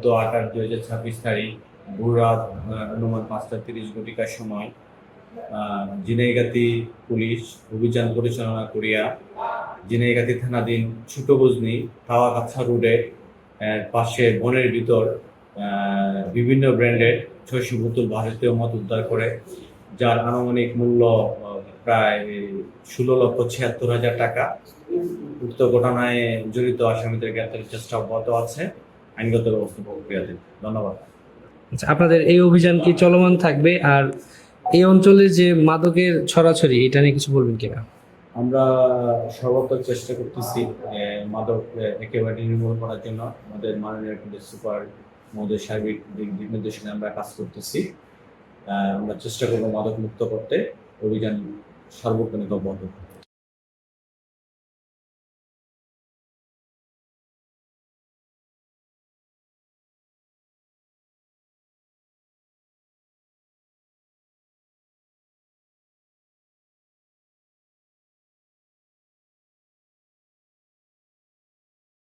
14/8/2026 তারিখ ভোররাত অনুমান 5:30 ঘটিকার সময় ঝিনাইগাতী পুলিশ অভিযান পরিচালনা করিয়া ঝিনাইগাতী থানাধীন ছোট গজনি কাওয়াকাছা রোডে পাশে বনের ভিতর বিভিন্ন ব্র্যান্ডের 600 বোতল ভারতীয় মদ উদ্ধার করে, যার আনুমানিক মূল্য প্রায় 16,76,000 টাকা। উক্ত ঘটনায় জড়িত আসামিদের গ্রেপ্তারের চেষ্টা অব্যাহত আছে। আইনগত ব্যবস্থা প্রক্রিয়াধীন। ধন্যবাদ। আচ্ছা, আপনাদের এই অভিযান কি চলমান থাকবে? আর এই অঞ্চলে যে মাদকের ছড়াছড়ি, এটা নিয়ে কিছু বলবেন কিনা? আমরা সর্বাত্মক চেষ্টা করতেছি মাদক একেবারে নির্মূল করার জন্য। আমাদের মাননীয় পুলিশ সুপার মহোদয় সার্বিক দিক নির্দেশনা আমরা কাজ করতেছি। আমরা চেষ্টা করবো মাদক মুক্ত করতে। অভিযান সর্বক্ষণিক অব্যাহত।